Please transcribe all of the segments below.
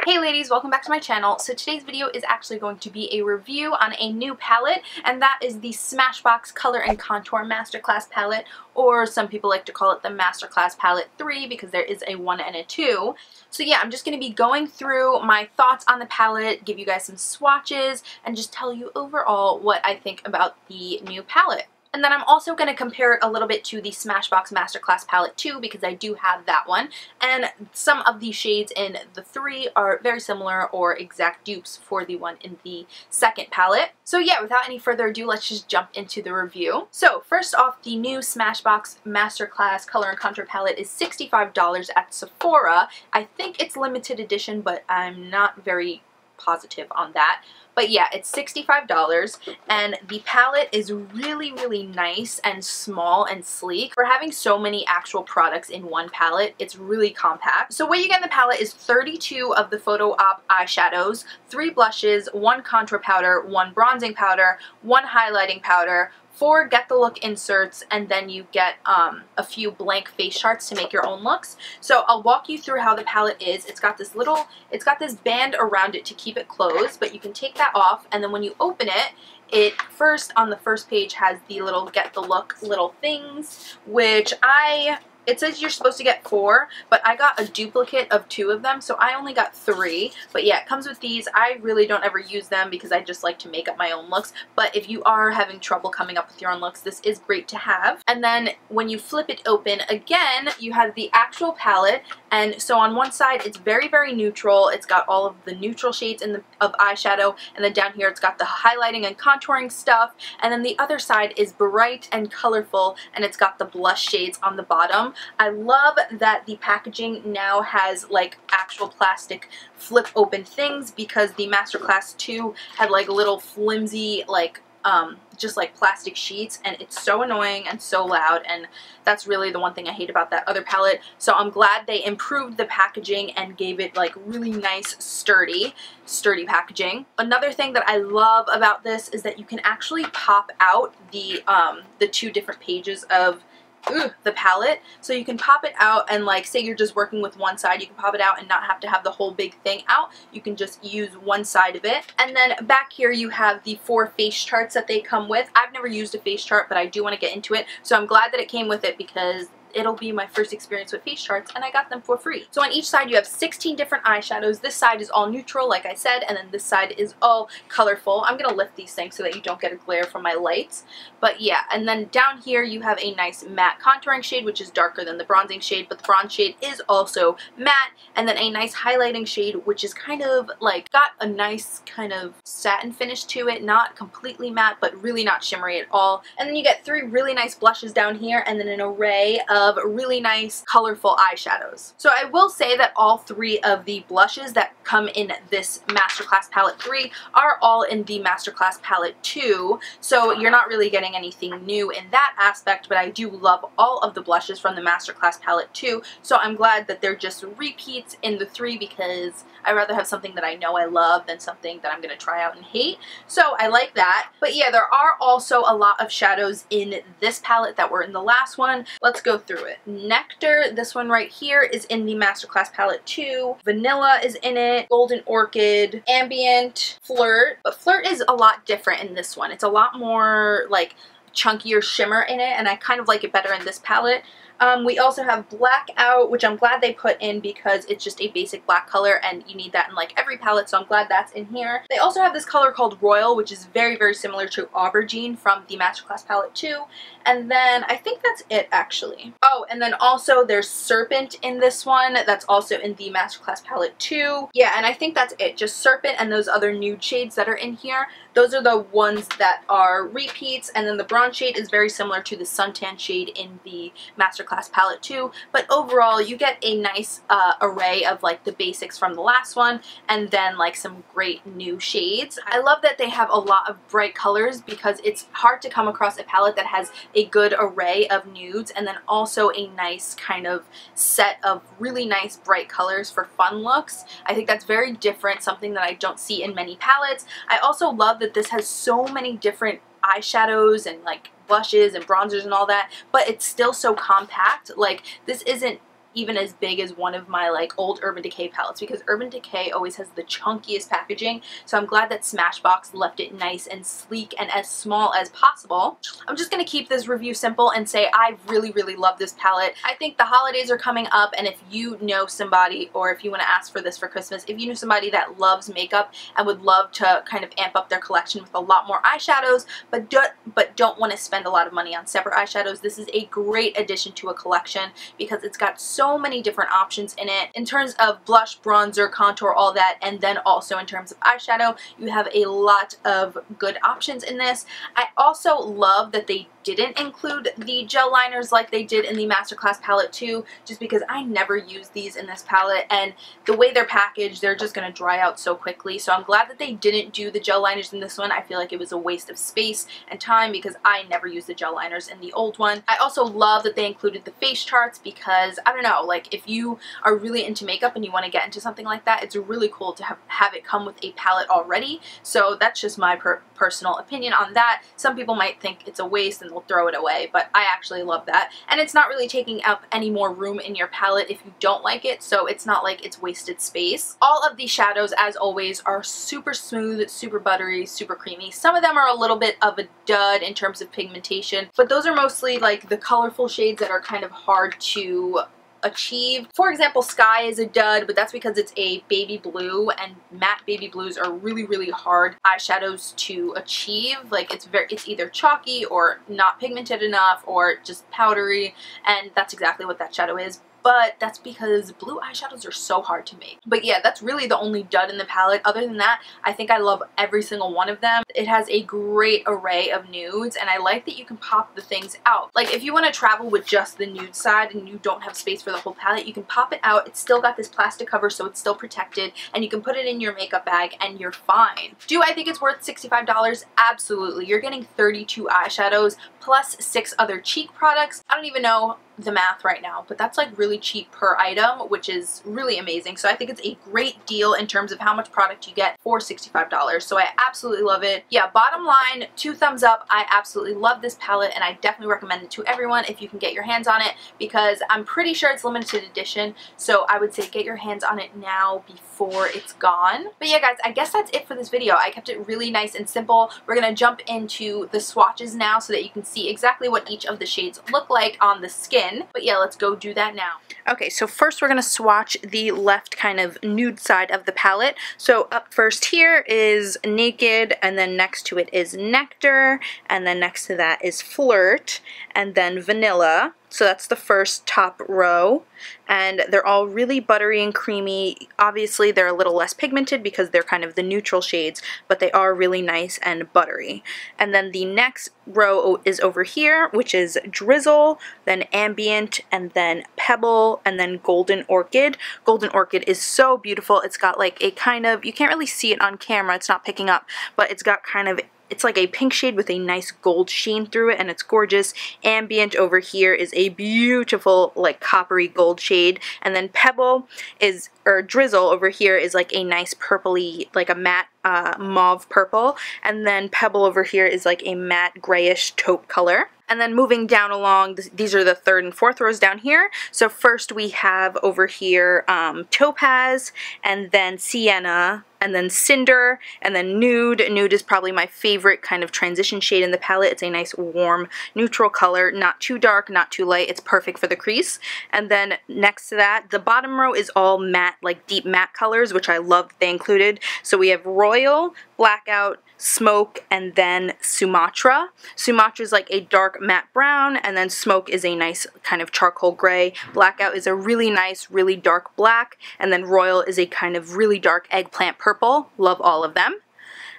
Hey ladies, welcome back to my channel. So today's video is actually going to be a review on a new palette, and that is the Smashbox Color and Contour Masterclass palette, or some people like to call it the Masterclass Palette 3 because there is a 1 and a 2. So yeah, I'm just going to be going through my thoughts on the palette, give you guys some swatches, and just tell you overall what I think about the new palette. And then I'm also going to compare it a little bit to the Smashbox Masterclass Palette 2 because I do have that one. And some of the shades in the 3 are very similar or exact dupes for the one in the second palette. So yeah, without any further ado, let's just jump into the review. So first off, the new Smashbox Masterclass Color and Contour Palette is $65 at Sephora. I think it's limited edition, but I'm not very positive on that. But yeah, it's $65, and the palette is really nice and small and sleek. For having so many actual products in one palette, it's really compact. So what you get in the palette is 32 of the Photo Op eyeshadows, 3 blushes, 1 contour powder, 1 bronzing powder, 1 highlighting powder, 4 Get the Look inserts, and then you get a few blank face charts to make your own looks. So I'll walk you through how the palette is. It's got this band around it to keep it closed, but you can take that off, and then when you open it, it first on the first page has the little Get the Look little things, which it says you're supposed to get 4, but I got a duplicate of 2 of them, so I only got 3. But yeah, it comes with these. I really don't ever use them because I just like to make up my own looks. But if you are having trouble coming up with your own looks, this is great to have. And then when you flip it open again, you have the actual palette. And so on one side, it's very neutral. It's got all of the neutral shades of eyeshadow. And then down here, it's got the highlighting and contouring stuff. And then the other side is bright and colorful, and it's got the blush shades on the bottom. I love that the packaging now has like actual plastic flip open things because the Masterclass 2 had like little flimsy just like plastic sheets, and it's so annoying and so loud, and that's really the one thing I hate about that other palette. So I'm glad they improved the packaging and gave it like really nice sturdy packaging. Another thing that I love about this is that you can actually pop out the 2 different pages of the palette. So you can pop it out, and like say you're just working with one side, you can pop it out and not have to have the whole big thing out. You can just use one side of it. And then back here you have the 4 face charts that they come with. I've never used a face chart, but I do want to get into it, so I'm glad that it came with it because it'll be my first experience with face charts, and I got them for free. So on each side you have 16 different eyeshadows. This side is all neutral, like I said, and then this side is all colorful. I'm gonna lift these things so that you don't get a glare from my lights. But yeah, and then down here you have a nice matte contouring shade, which is darker than the bronzing shade, but the bronze shade is also matte, and then a nice highlighting shade, which is kind of like got a nice kind of satin finish to it, not completely matte, but really not shimmery at all. And then you get 3 really nice blushes down here, and then an array of really nice colorful eyeshadows. So I will say that all 3 of the blushes that come in this Masterclass Palette 3 are all in the Masterclass Palette 2, so you're not really getting anything new in that aspect, but I do love all of the blushes from the Masterclass Palette 2, so I'm glad that they're just repeats in the 3 because I'd rather have something that I know I love than something that I'm going to try out and hate. So I like that. But yeah, there are also a lot of shadows in this palette that were in the last one. Let's go through it. Nectar, this one right here, is in the Masterclass Palette 2. Vanilla is in it. Golden Orchid, Ambient, Flirt. But Flirt is a lot different in this one. It's a lot more like chunkier shimmer in it, and I kind of like it better in this palette. We also have Blackout, which I'm glad they put in because it's just a basic black color and you need that in like every palette, so I'm glad that's in here. They also have this color called Royal, which is very similar to Aubergine from the Masterclass Palette 2. And then I think that's it actually. Oh, and then also there's Serpent in this one. That's also in the Masterclass Palette 2. Yeah, and I think that's it. Just Serpent and those other nude shades that are in here. Those are the ones that are repeats, and then the bronze shade is very similar to the Suntan shade in the Masterclass Palette 2, but overall you get a nice array of like the basics from the last one, and then like some great new shades. I love that they have a lot of bright colors because it's hard to come across a palette that has a good array of nudes and then also a nice kind of set of really nice bright colors for fun looks. I think that's very different, something that I don't see in many palettes. I also love that this has so many different eyeshadows and like blushes and bronzers and all that, but it's still so compact. Like, this isn't even as big as one of my like old Urban Decay palettes, because Urban Decay always has the chunkiest packaging. So I'm glad that Smashbox left it nice and sleek and as small as possible. I'm just going to keep this review simple and say I really, really love this palette. I think the holidays are coming up, and if you know somebody, or if you want to ask for this for Christmas, if you know somebody that loves makeup and would love to kind of amp up their collection with a lot more eyeshadows, but don't want to spend a lot of money on separate eyeshadows, this is a great addition to a collection because it's got so many different options in it in terms of blush, bronzer, contour, all that, and then also in terms of eyeshadow, you have a lot of good options in this. I also love that they didn't include the gel liners like they did in the Masterclass palette too, just because I never use these in this palette, and the way they're packaged, they're just going to dry out so quickly. So I'm glad that they didn't do the gel liners in this one. I feel like it was a waste of space and time because I never used the gel liners in the old one. I also love that they included the face charts because, I don't know, like if you are really into makeup and you want to get into something like that, it's really cool to have it come with a palette already. So that's just my personal opinion on that. Some people might think it's a waste and they'll throw it away, but I actually love that. And it's not really taking up any more room in your palette if you don't like it, so it's not like it's wasted space. All of these shadows, as always, are super smooth, super buttery, super creamy. Some of them are a little bit of a dud in terms of pigmentation, but those are mostly like the colorful shades that are kind of hard to achieve. For example, Sky is a dud, but that's because it's a baby blue, and matte baby blues are really, really hard eyeshadows to achieve. Like it's either chalky or not pigmented enough or just powdery, and that's exactly what that shadow is. But that's because blue eyeshadows are so hard to make. But yeah, that's really the only dud in the palette. Other than that, I think I love every single one of them. It has a great array of nudes, and I like that you can pop the things out. Like if you want to travel with just the nude side and you don't have space for the whole palette, you can pop it out. It's still got this plastic cover, so it's still protected, and you can put it in your makeup bag and you're fine. Do I think it's worth $65? Absolutely. You're getting 32 eyeshadows plus 6 other cheek products. I don't even know the math right now, but that's like really cheap per item, which is really amazing. So I think it's a great deal in terms of how much product you get for $65. So I absolutely love it. Yeah, bottom line, 2 thumbs up. I absolutely love this palette, and I definitely recommend it to everyone if you can get your hands on it, because I'm pretty sure it's limited edition. So I would say get your hands on it now before it's gone. But yeah, guys, I guess that's it for this video. I kept it really nice and simple. We're gonna jump into the swatches now so that you can see exactly what each of the shades look like on the skin. But yeah, let's go do that now. Okay, so first we're going to swatch the left kind of nude side of the palette. So up first here is Naked, and then next to it is Nectar, and then next to that is Flirt, and then Vanilla. So that's the first top row, and they're all really buttery and creamy. Obviously they're a little less pigmented because they're kind of the neutral shades, but they are really nice and buttery. And then the next row is over here, which is Drizzle, then Ambient, and then Pebble, and then Golden Orchid. Golden Orchid is so beautiful. It's got like a kind of, you can't really see it on camera, it's not picking up, but it's got kind of, it's like a pink shade with a nice gold sheen through it, and it's gorgeous. Ambient over here is a beautiful like coppery gold shade, and then Pebble is, or Drizzle over here is like a nice purpley, like a matte mauve purple, and then Pebble over here is like a matte grayish taupe color. And then moving down along, these are the 3rd and 4th rows down here. So first we have over here Topaz, and then Sienna, and then Cinder, and then Nude. Nude is probably my favorite kind of transition shade in the palette. It's a nice warm neutral color, not too dark, not too light. It's perfect for the crease. And then next to that, the bottom row is all matte, like deep matte colors, which I love that they included. So we have Royal, Blackout, Smoke, and then Sumatra. Sumatra is like a dark matte brown, and then Smoke is a nice kind of charcoal gray. Blackout is a really nice, really dark black, and then Royal is a kind of really dark eggplant purple. Love all of them.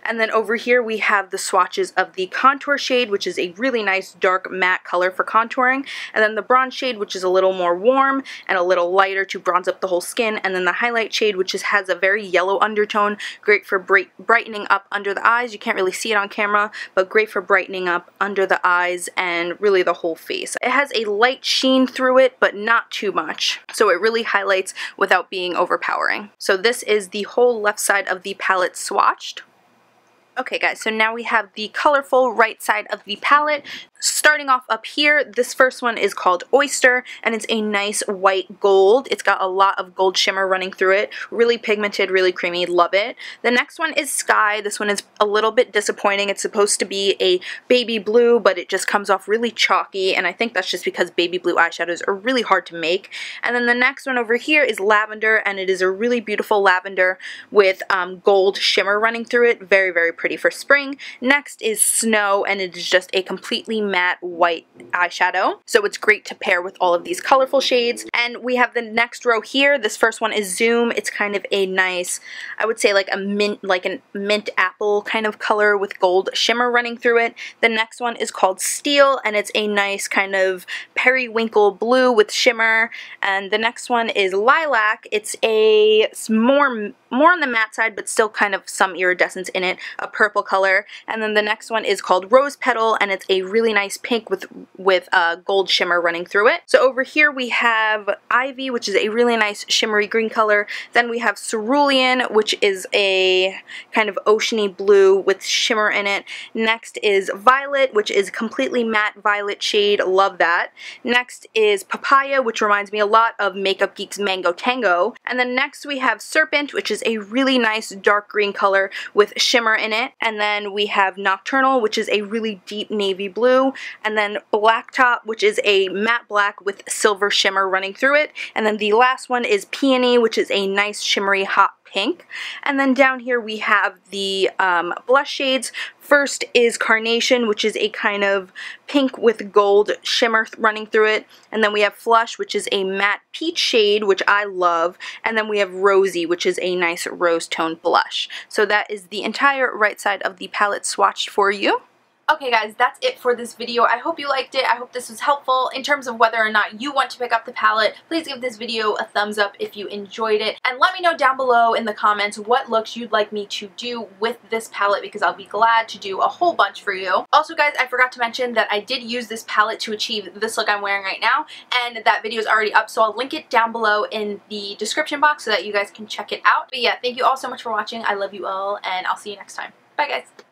And then over here we have the swatches of the contour shade, which is a really nice dark matte color for contouring, and then the bronze shade, which is a little more warm and a little lighter to bronze up the whole skin, and then the highlight shade, which has a very yellow undertone, great for brightening up under the eyes. You can't really see it on camera, but great for brightening up under the eyes and really the whole face. It has a light sheen through it, but not too much, so it really highlights without being overpowering. So this is the whole left side of the palette swatched. Okay guys, so now we have the colorful right side of the palette. starting off up here, this first one is called Oyster, and it's a nice white gold. It's got a lot of gold shimmer running through it. Really pigmented, really creamy, love it. The next one is Sky. This one is a little bit disappointing. It's supposed to be a baby blue, but it just comes off really chalky, and I think that's just because baby blue eyeshadows are really hard to make. And then the next one over here is Lavender, and it is a really beautiful lavender with gold shimmer running through it. Very, very pretty for spring. Next is Snow, and it is just a completely matte white eyeshadow, so it's great to pair with all of these colorful shades. And we have the next row here. This first one is Zoom. It's kind of a nice, I would say like a mint apple kind of color with gold shimmer running through it. The next one is called Steel, and it's a nice kind of periwinkle blue with shimmer. And the next one is Lilac. It's a more on the matte side, but still kind of some iridescence in it, a purple color. And then the next one is called Rose Petal, and it's a really nice pink with gold shimmer running through it. So over here we have Ivy, which is a really nice shimmery green color. Then we have Cerulean, which is a kind of oceany blue with shimmer in it. Next is Violet, which is completely matte violet shade, love that. Next is Papaya, which reminds me a lot of Makeup Geek's Mango Tango. And then next we have Serpent, which is a really nice dark green color with shimmer in it. And then we have Nocturnal, which is a really deep navy blue. And then Blacktop, which is a matte black with silver shimmer running through it. And then the last one is Peony, which is a nice shimmery hot pink. And then down here we have the blush shades. First is Carnation, which is a kind of pink with gold shimmer running through it. And then we have Flush, which is a matte peach shade, which I love. And then we have Rosy, which is a nice rose tone blush. So that is the entire right side of the palette swatched for you. Okay guys, that's it for this video. I hope you liked it. I hope this was helpful in terms of whether or not you want to pick up the palette. Please give this video a thumbs up if you enjoyed it. And let me know down below in the comments what looks you'd like me to do with this palette, because I'll be glad to do a whole bunch for you. Also guys, I forgot to mention that I did use this palette to achieve this look I'm wearing right now, and that video is already up, so I'll link it down below in the description box so that you guys can check it out. But yeah, thank you all so much for watching. I love you all, and I'll see you next time. Bye guys!